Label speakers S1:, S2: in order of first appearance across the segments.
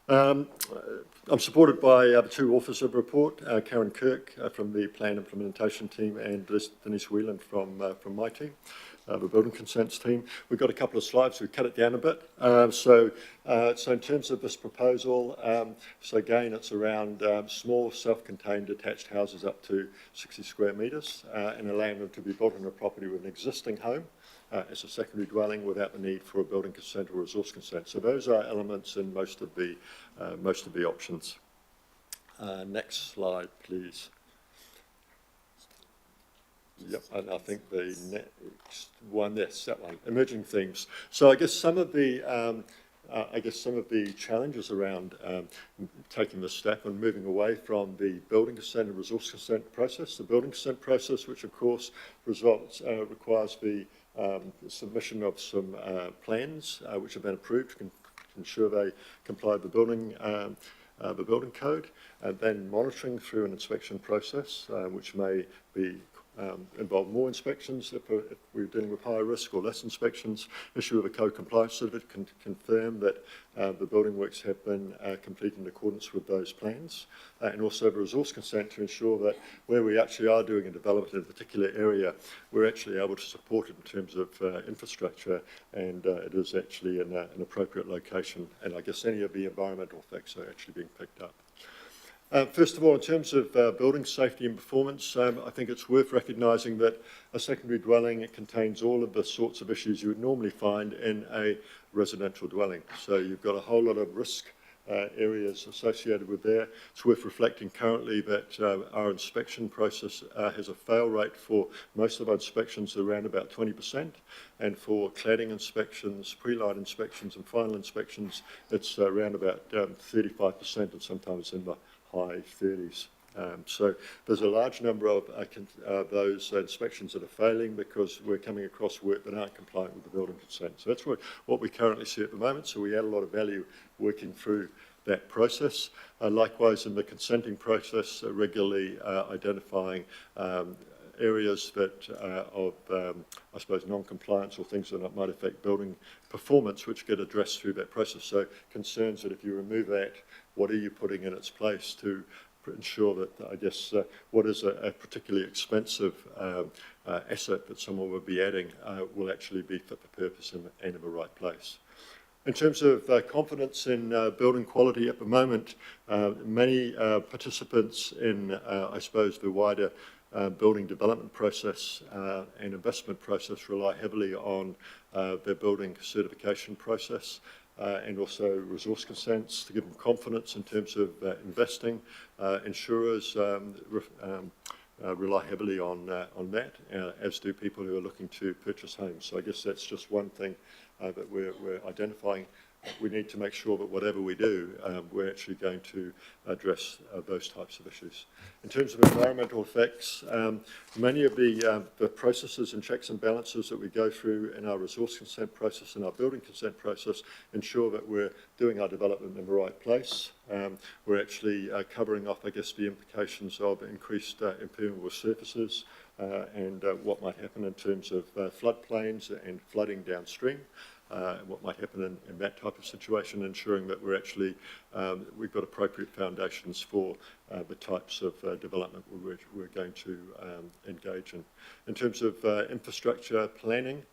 S1: Um, I'm supported by the two authors of the report, Karen Kirk from the Plan Implementation team and Denise Whelan from my team, the Building Consents team. We've got a couple of slides, we've cut it down a bit. So in terms of this proposal, so again, it's around small self-contained detached houses up to 60 square metres and allowing them to be built on a property with an existing home. As a secondary dwelling without the need for a building consent or resource consent. So those are elements in most of the options. Next slide, please. Yep, and I think the next one, yes, that one, emerging themes. So I guess some of the challenges around taking this step and moving away from the building consent and resource consent process. The building consent process, which of course requires the submission of some plans which have been approved to ensure they comply with the building code, and then monitoring through an inspection process, which may be involve more inspections if we're dealing with higher risk or less inspections, issue of a code compliance certificate can confirm that the building works have been completed in accordance with those plans, and also the resource consent to ensure that where we actually are doing a development in a particular area, we're actually able to support it in terms of infrastructure, and it is actually in an appropriate location, and I guess any of the environmental effects are actually being picked up. First of all, in terms of building safety and performance, I think it's worth recognising that a secondary dwelling, it contains all of the sorts of issues you would normally find in a residential dwelling. So you've got a whole lot of risk areas associated with there. It's worth reflecting currently that our inspection process has a fail rate for most of our inspections around about 20%, and for cladding inspections, pre-light inspections and final inspections, it's around about 35% and sometimes in the high 30s. So there's a large number of those inspections that are failing because we're coming across work that aren't compliant with the building consent. So that's what we currently see at the moment. So we add a lot of value working through that process. Likewise, in the consenting process, regularly identifying areas that of, I suppose, non-compliance or things that might affect building performance, which get addressed through that process. So concerns that if you remove that, what are you putting in its place to ensure that, I guess, what is a particularly expensive asset that someone will be adding will actually be fit for purpose and in the right place. In terms of confidence in building quality at the moment, many participants in, I suppose, the wider building development process and investment process rely heavily on their building certification process. And also resource consents to give them confidence in terms of investing. Insurers rely heavily on that, as do people who are looking to purchase homes. So I guess that's just one thing that we're identifying. We need to make sure that whatever we do, we're actually going to address those types of issues. In terms of environmental effects, many of the processes and checks and balances that we go through in our resource consent process and our building consent process ensure that we're doing our development in the right place. We're actually covering off, I guess, the implications of increased impermeable surfaces and what might happen in terms of floodplains and flooding downstream. What might happen in that type of situation, ensuring that we're actually, we've got appropriate foundations for the types of development we're going to engage in. In terms of infrastructure planning,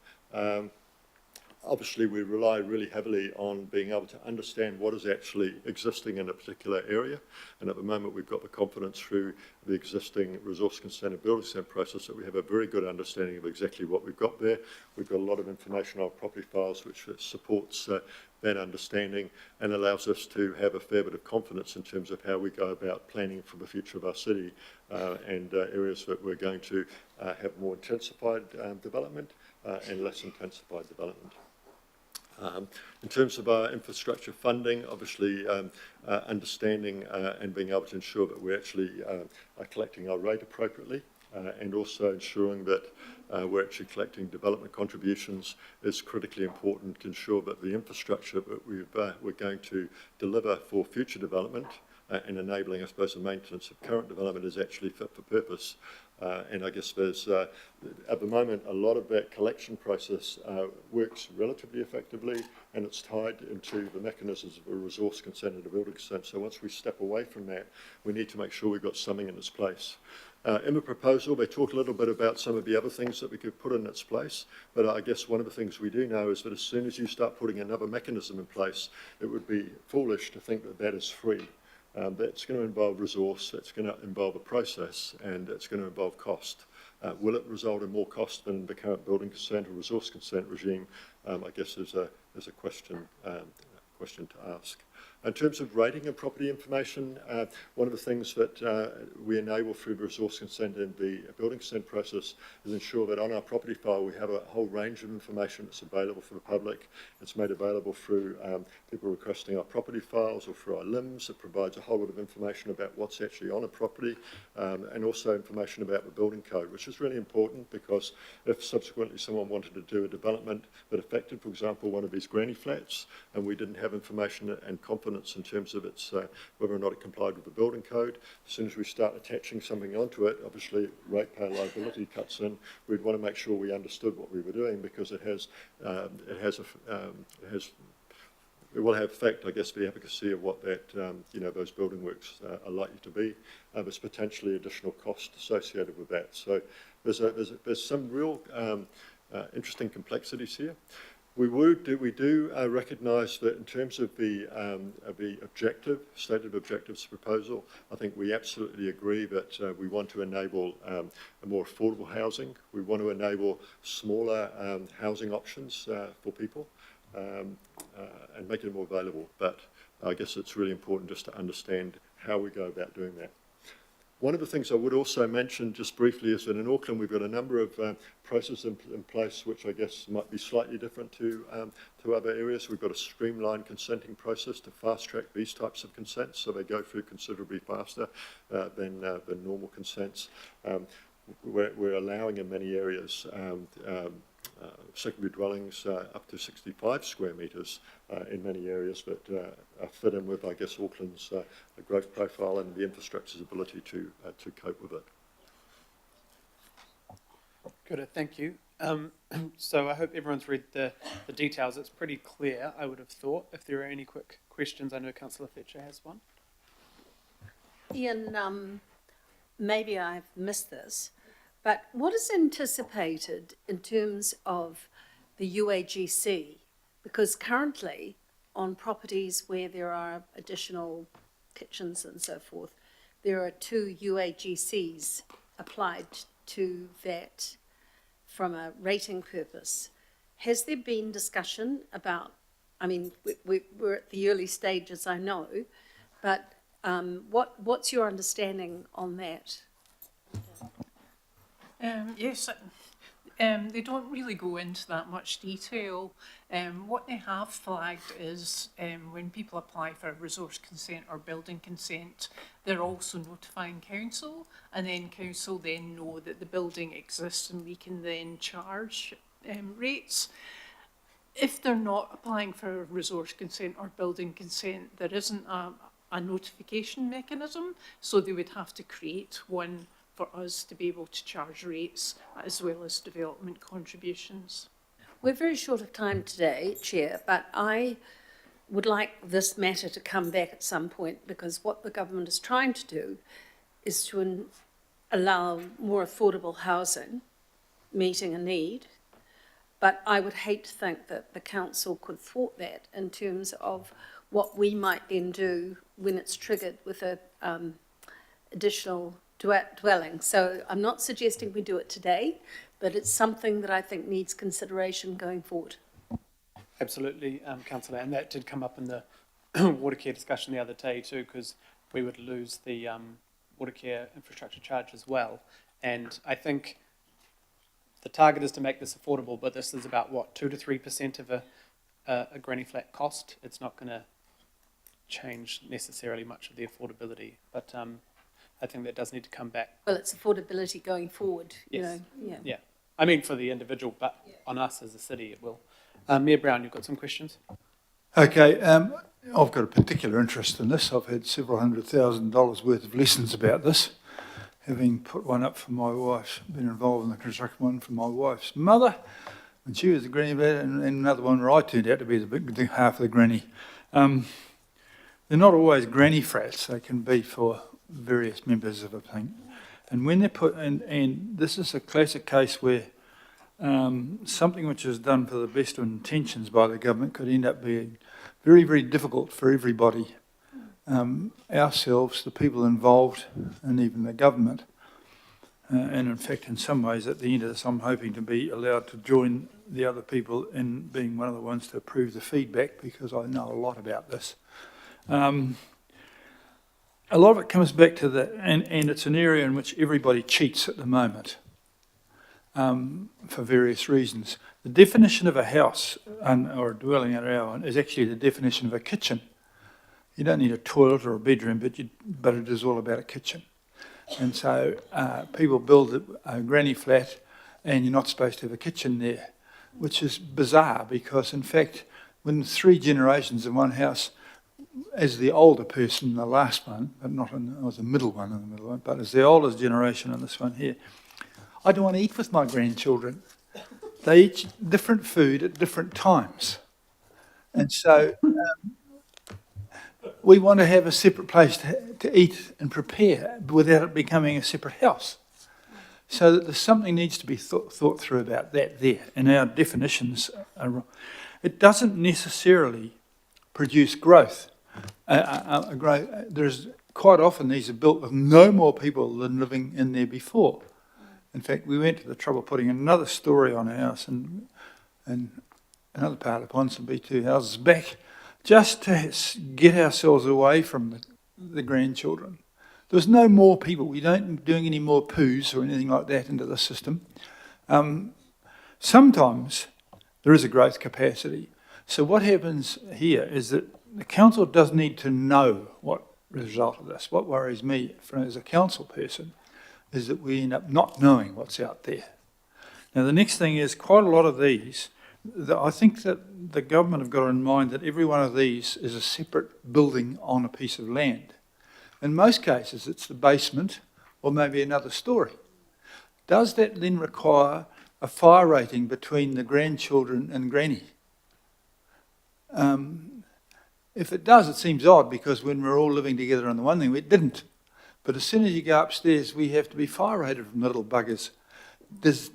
S1: obviously we rely really heavily on being able to understand what is actually existing in a particular area, and at the moment we've got the confidence through the existing resource consent and building consent process that we have a very good understanding of exactly what we've got there. We've got a lot of information on property files which supports that understanding and allows us to have a fair bit of confidence in terms of how we go about planning for the future of our city and areas that we're going to have more intensified development and less intensified development. In terms of our infrastructure funding, obviously understanding and being able to ensure that we actually are collecting our rate appropriately and also ensuring that we're actually collecting development contributions is critically important to ensure that the infrastructure that we're going to deliver for future development and enabling, I suppose, the maintenance of current development is actually fit for purpose. And I guess there's, at the moment, a lot of that collection process works relatively effectively, and it's tied into the mechanisms of a resource consent and a building consent. So once we step away from that, we need to make sure we've got something in its place. In the proposal, they talk a little bit about some of the other things that we could put in its place, but I guess one of the things we do know is that as soon as you start putting another mechanism in place, it would be foolish to think that that is free. That's going to involve resource, it's going to involve a process, and it's going to involve cost. Will it result in more cost than the current building consent or resource consent regime? I guess is a question to ask. In terms of rating of property information, one of the things that we enable through the resource consent and the building consent process is ensure that on our property file we have a whole range of information that's available for the public. It's made available through people requesting our property files or through our LIMS. It provides a whole lot of information about what's actually on a property and also information about the building code, which is really important because if subsequently someone wanted to do a development that affected, for example, one of these granny flats and we didn't have information and confidence in terms of its whether or not it complied with the building code. As soon as we start attaching something onto it, obviously ratepayer liability cuts in. We'd want to make sure we understood what we were doing because it will have effect, I guess, the efficacy of what that those building works are likely to be. There's potentially additional cost associated with that. So there's some real interesting complexities here. We do recognise that in terms of the stated objectives proposal, I think we absolutely agree that we want to enable a more affordable housing. We want to enable smaller housing options for people and make it more available. But I guess it's really important just to understand how we go about doing that. One of the things I would also mention just briefly is that in Auckland we've got a number of processes in place which I guess might be slightly different to other areas. We've got a streamlined consenting process to fast track these types of consents, so they go through considerably faster than normal consents. We're allowing in many areas secondary dwellings up to 65 square metres in many areas that fit in with, I guess, Auckland's growth profile and the infrastructure's ability to cope with it.
S2: Good, thank you. So I hope everyone's read the details. It's pretty clear, I would have thought. If there are any quick questions, I know Councillor Fletcher has one.
S3: Ian, maybe I've missed this, but what is anticipated in terms of the UAGC? Because currently on properties where there are additional kitchens and so forth, there are 2 UAGCs applied to that from a rating purpose. Has there been discussion about, I mean, we're at the early stages, I know, but what's your understanding on that?
S4: Yes, they don't really go into that much detail. What they have flagged is when people apply for resource consent or building consent, they're also notifying council, and then council then know that the building exists and we can then charge rates. If they're not applying for resource consent or building consent, there isn't a notification mechanism, so they would have to create one for us to be able to charge rates as well as development contributions.
S3: We're very short of time today, Chair, but I would like this matter to come back at some point because what the government is trying to do is to allow more affordable housing, meeting a need, but I would hate to think that the council could thwart that in terms of what we might then do when it's triggered with a additional dwelling. So I'm not suggesting we do it today, but it's something that I think needs consideration going forward.
S2: Absolutely, Councillor, and that did come up in the water care discussion the other day too, because we would lose the water care infrastructure charge as well. And I think the target is to make this affordable, but this is about, what, 2 to 3% of a granny flat cost. It's not going to change necessarily much of the affordability, but I think that does need to come back.
S3: Well, it's affordability going forward,
S2: Yes.
S3: you know.
S2: Yeah. I mean, for the individual, but on us as a city, it will. Mayor Brown, you've got some questions?
S5: Okay, I've got a particular interest in this. I've had several $100,000 worth of lessons about this, having put one up for my wife, been involved in the construction one for my wife's mother, and she was the granny flat, and another one where I turned out to be the half of the granny. They're not always granny flats. They can be for various members of a thing. And when they're put in, and this is a classic case where something which is done for the best of intentions by the government could end up being very, very difficult for everybody, ourselves, the people involved, and even the government. And in fact, in some ways, at the end of this, I'm hoping to be allowed to join the other people in being one of the ones to approve the feedback, because I know a lot about this. A lot of it comes back to the, and it's an area in which everybody cheats at the moment, for various reasons. The definition of a house or a dwelling in our one is actually the definition of a kitchen. You don't need a toilet or a bedroom, but it is all about a kitchen. And so people build a granny flat and you're not supposed to have a kitchen there, which is bizarre because, in fact, when 3 generations in one house, as the older person in the last one, but not in, I was the middle one in the middle one, but as the oldest generation in this one here, I don't want to eat with my grandchildren. They eat different food at different times. And so we want to have a separate place to eat and prepare without it becoming a separate house. So that there's something needs to be thought through about that there. And our definitions are wrong. It doesn't necessarily produce growth. There's quite often these are built with no more people than living in there before. In fact, we went to the trouble of putting another story on a house in another part of Ponsonby, 2 houses back, just to get ourselves away from the grandchildren. There was no more people. We don't doing any more poos or anything like that into the system. Sometimes there is a growth capacity. So what happens here is that the council does need to know what the result of this. What worries me as a council person is that we end up not knowing what's out there. Now, the next thing is quite a lot of these, I think that the government have got in mind that every one of these is a separate building on a piece of land. In most cases, it's the basement or maybe another story. Does that then require a fire rating between the grandchildren and granny? If it does, it seems odd because when we're all living together on the one thing, it didn't. But as soon as you go upstairs, we have to be fire rated from the little buggers. Does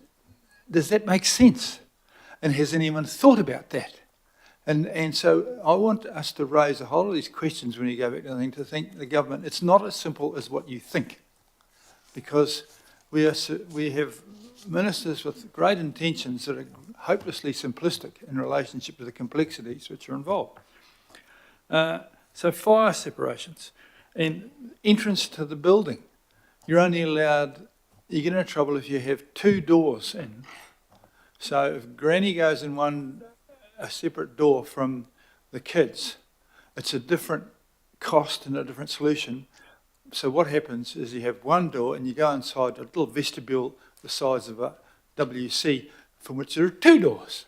S5: that make sense? And has anyone thought about that? And so I want us to raise a whole lot of these questions when you go back to the thing, to think the government, it's not as simple as what you think. Because we have ministers with great intentions that are hopelessly simplistic in relationship to the complexities which are involved. So fire separations and entrance to the building. You're only allowed, you get into trouble if you have 2 doors in. So if granny goes in a separate door from the kids, it's a different cost and a different solution. So what happens is you have 1 door and you go inside a little vestibule the size of a WC from which there are 2 doors.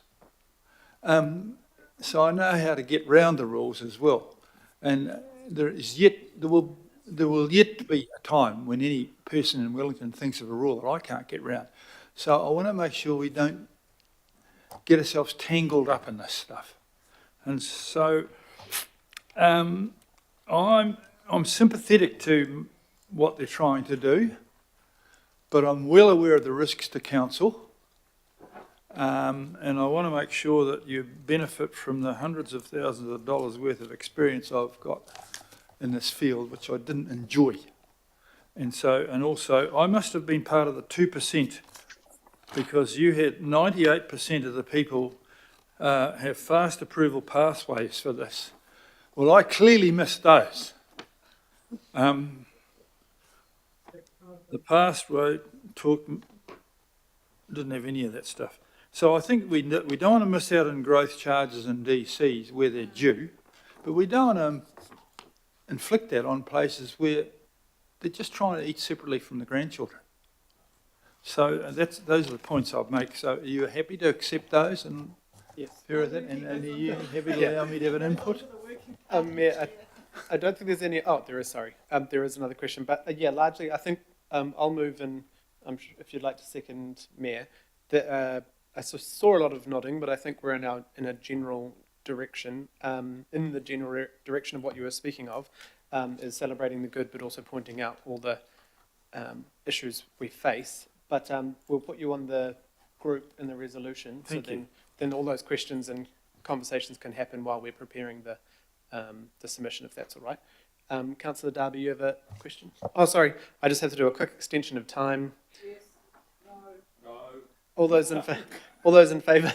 S5: So I know how to get round the rules as well. And there will yet be a time when any person in Wellington thinks of a rule that I can't get round. So I want to make sure we don't get ourselves tangled up in this stuff. And so I'm sympathetic to what they're trying to do, but I'm well aware of the risks to council. And I want to make sure that you benefit from the hundreds of thousands of dollars worth of experience I've got in this field, which I didn't enjoy. And also, I must have been part of the 2%, because you had 98% of the people have fast approval pathways for this. Well, I clearly missed those. The pathway talk didn't have any of that stuff. So I think we don't want to miss out on growth charges and DCs where they're due, but we don't want to inflict that on places where they're just trying to eat separately from the grandchildren. So those are the points I'll make. So are you happy to accept those? And
S2: Yes.
S5: Fair is that? And are you happy to
S2: Yeah.
S5: allow me to have an input?
S2: Mayor, I don't think there's any, oh, there is, sorry. There is another question, but yeah, largely, I think I'll move in, if you'd like to second, Mayor. I saw a lot of nodding, but I think we're in a general direction, in the general direction of what you were speaking of, is celebrating the good, but also pointing out all the issues we face. But we'll put you on the group in the resolution.
S5: Thank you.
S2: Then all those questions and conversations can happen while we're preparing the submission, if that's all right. Councillor Darby, you have a question? Oh, sorry, I just have to do a quick extension of time.
S6: Yes, no. No.
S2: All those in favour?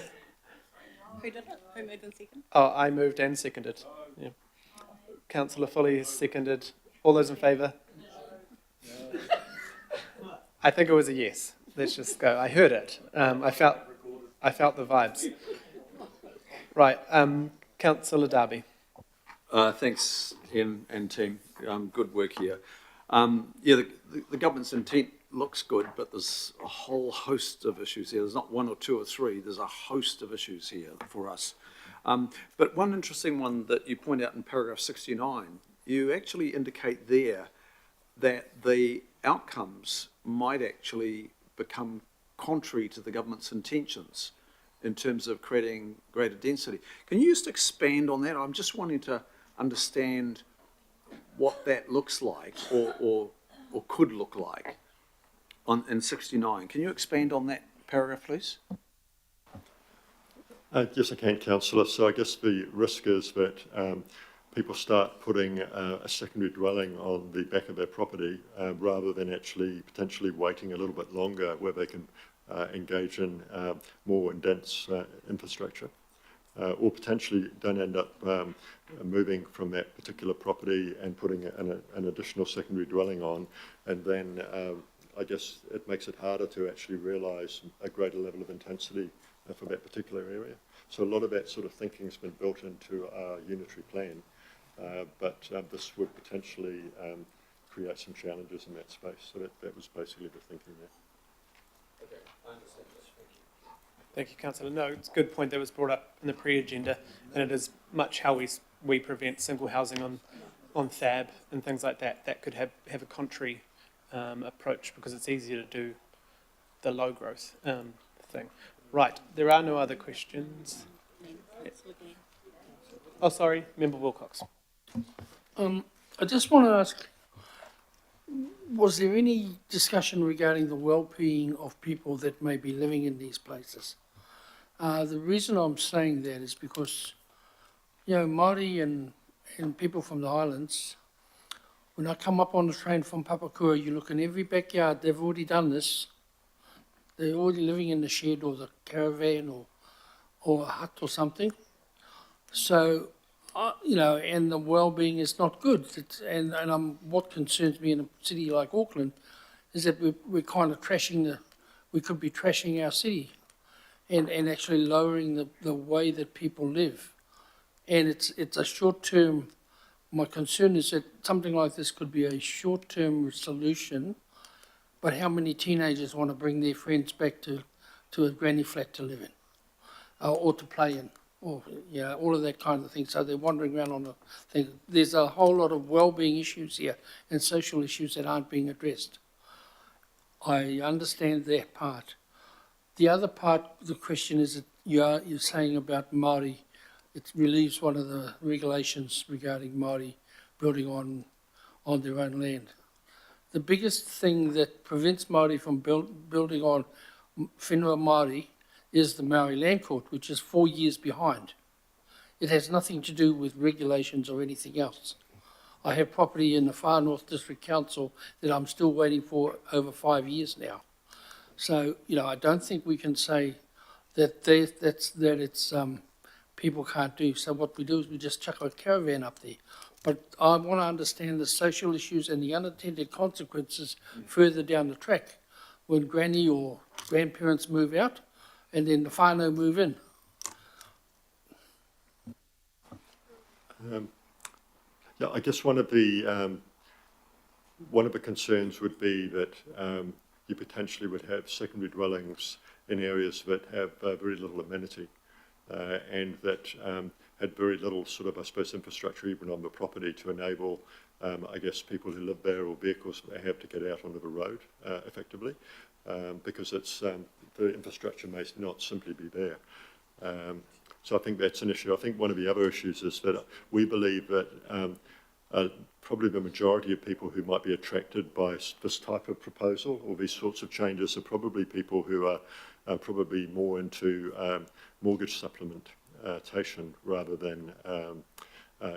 S6: Who did it? Who moved in second?
S2: Oh, I moved and seconded. Yeah. Councillor Foley has seconded. All those in favour? I think it was a yes. Let's just go. I heard it. I felt the vibes. Right. Councillor Darby.
S7: Thanks, Ian and team. Good work here. Yeah, the government's intent looks good, but there's a whole host of issues here. There's not one or two or three. There's a host of issues here for us. But one interesting one that you point out in paragraph 69, you actually indicate there that the outcomes might actually become contrary to the government's intentions in terms of creating greater density. Can you just expand on that? I'm just wanting to understand what that looks like or could look like in 69. Can you expand on that paragraph, please?
S1: Yes, I can, Councillor. So I guess the risk is that people start putting a secondary dwelling on the back of their property rather than actually potentially waiting a little bit longer where they can engage in more dense infrastructure. Or potentially don't end up moving from that particular property and putting an additional secondary dwelling on, and then I guess it makes it harder to actually realise a greater level of intensity for that particular area. So a lot of that sort of thinking has been built into our unitary plan, but this would potentially create some challenges in that space. So that was basically the thinking there.
S7: Okay, I understand this. Thank you.
S2: Thank you, Councillor. No, it's a good point that was brought up in the pre-agenda, and it is much how we prevent single housing on THAB and things like that. That could have a contrary approach because it's easier to do the low growth thing. Right, there are no other questions. Oh, sorry, Member Wilcox.
S8: I just want to ask, was there any discussion regarding the well-being of people that may be living in these places? The reason I'm saying that is because, you know, Māori and people from the islands, when I come up on the train from Papakura, you look in every backyard, they've already done this. They're already living in the shed or the caravan or a hut or something. So, you know, and the well-being is not good. What concerns me in a city like Auckland is that we're kind of we could be trashing our city and actually lowering the way that people live. And it's a short-term, my concern is that something like this could be a short-term solution, but how many teenagers want to bring their friends back to a granny flat to live in or to play in? Or, you know, all of that kind of thing. So they're wandering around on the thing. There's a whole lot of well-being issues here and social issues that aren't being addressed. I understand that part. The other part of the question is that you're saying about Māori. It relieves one of the regulations regarding Māori building on their own land. The biggest thing that prevents Māori from building on whenua Māori is the Maori Land Court, which is 4 years behind. It has nothing to do with regulations or anything else. I have property in the Far North District Council that I'm still waiting for over 5 years now. So, you know, I don't think we can say that it's people can't do. So what we do is we just chuck a caravan up there. But I want to understand the social issues and the unintended consequences further down the track when granny or grandparents move out and then the whānau move in.
S1: Yeah, I guess one of the concerns would be that you potentially would have secondary dwellings in areas that have very little amenity. and that had very little sort of, I suppose, infrastructure even on the property to enable, I guess, people who live there or vehicles they have to get out onto the road effectively, because it's the infrastructure may not simply be there. So I think that's an issue. I think one of the other issues is that we believe that probably the majority of people who might be attracted by this type of proposal or these sorts of changes are probably people who are probably more into mortgage supplementation rather than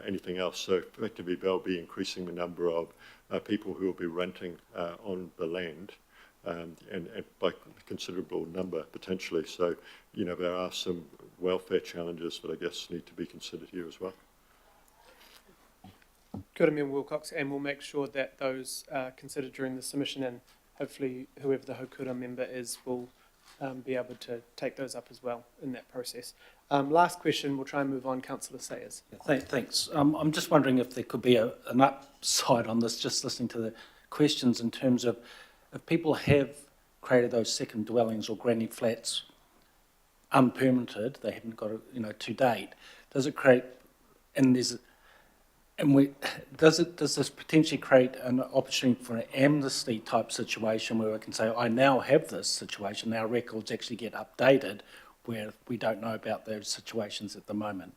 S1: anything else. So effectively they'll be increasing the number of people who will be renting on the land, and by a considerable number potentially. So, you know, there are some welfare challenges that I guess need to be considered here as well.
S2: Good, Mayor Wilcox, and we'll make sure that those are considered during the submission, and hopefully whoever the Hokura member is will be able to take those up as well in that process. Last question, we'll try and move on, Councillor Sayers.
S9: Thanks. I'm just wondering if there could be an upside on this, just listening to the questions in terms of if people have created those second dwellings or granny flats unpermitted, they haven't got it, to date, does it create, does this potentially create an opportunity for an amnesty type situation where we can say, I now have this situation, our records actually get updated, where we don't know about those situations at the moment?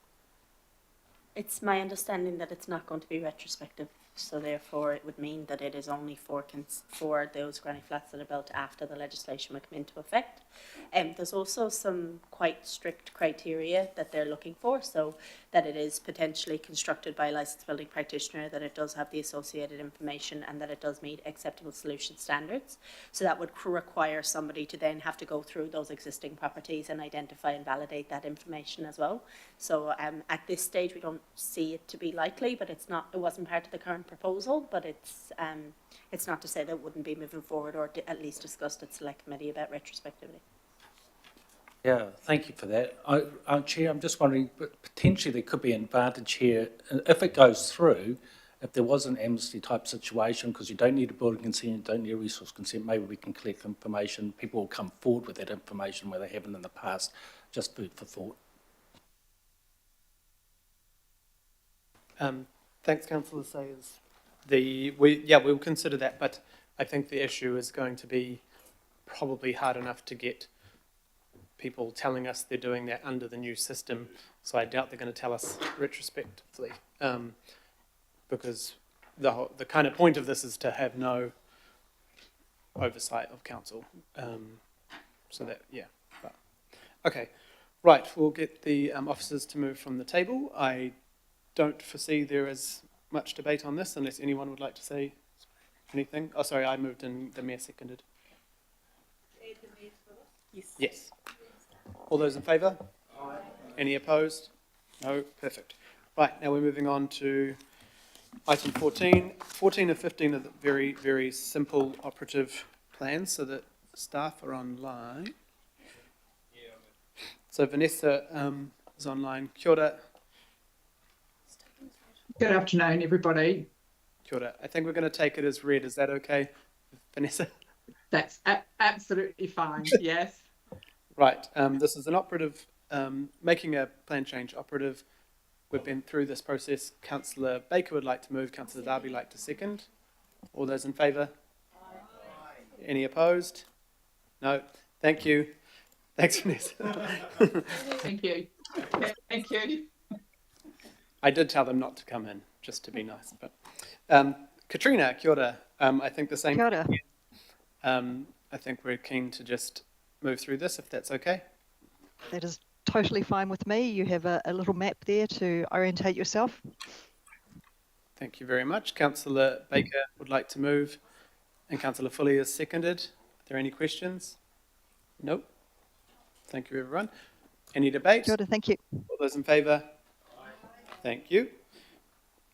S6: It's my understanding that it's not going to be retrospective, so therefore it would mean that it is only for those granny flats that are built after the legislation would come into effect. There's also some quite strict criteria that they're looking for, so that it is potentially constructed by a licensed building practitioner, that it does have the associated information, and that it does meet acceptable solution standards. So that would require somebody to then have to go through those existing properties and identify and validate that information as well. So at this stage we don't see it to be likely, but it wasn't part of the current proposal, but it's not to say that it wouldn't be moving forward or at least discussed at select committee about retrospectivity.
S9: Yeah, thank you for that. Chair, I'm just wondering, but potentially there could be an advantage here if it goes through, if there was an amnesty type situation, because you don't need a building consent, you don't need a resource consent, maybe we can collect information, people will come forward with that information where they haven't in the past, just food for thought.
S2: Thanks, Councillor Sayers. We'll consider that, but I think the issue is going to be probably hard enough to get people telling us they're doing that under the new system, so I doubt they're going to tell us retrospectively, because the kind of point of this is to have no oversight of council. So that, yeah. But, okay, right, we'll get the officers to move from the table. I don't foresee there is much debate on this unless anyone would like to say anything. Oh, sorry, I moved and the Mayor seconded.
S6: Yes.
S2: Yes. All those in favour? Aye. Any opposed? No? Perfect. Right, now we're moving on to item 14. 14 and 15 are the very, very simple operative plans, so that staff are online. So Vanessa is online. Kia ora.
S10: Good afternoon, everybody.
S2: Kia ora. I think we're going to take it as read. Is that okay, Vanessa?
S10: That's absolutely fine, yes.
S2: Right, this is an operative, making a plan change operative. We've been through this process. Councillor Baker would like to move, Councillor Darby like to second. All those in favour? Aye. Any opposed? No. Thank you. Thanks, Vanessa.
S10: Thank you. Thank you.
S2: I did tell them not to come in, just to be nice. But Katrina, kia ora. I think the same.
S11: Kia ora.
S2: I think we're keen to just move through this, if that's okay.
S11: That is totally fine with me. You have a little map there to orientate yourself.
S2: Thank you very much. Councillor Baker would like to move, and Councillor Foley is seconded. Are there any questions? Nope. Thank you, everyone. Any debate?
S11: Kia ora, thank you.
S2: All those in favour? Thank you.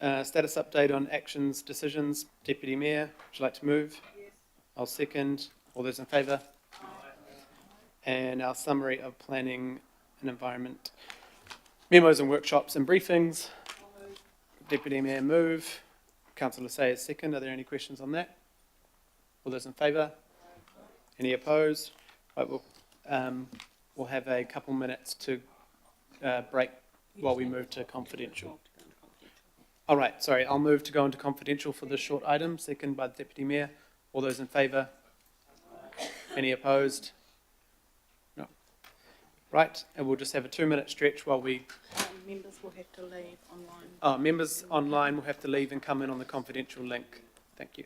S2: Status update on actions, decisions. Deputy Mayor, would you like to move? Yes. I'll second. All those in favour? And our summary of planning and environment. Memos and workshops and briefings. Deputy Mayor move. Councillor Sayers second. Are there any questions on that? All those in favour? Any opposed? Right, we'll have a couple minutes to break while we move to confidential. All right, sorry, I'll move to go into confidential for this short item, second by the Deputy Mayor. All those in favour? Any opposed? No. Right, and we'll just have a 2-minute stretch while we...
S6: Members will have to leave online.
S2: Members online will have to leave and come in on the confidential link. Thank you.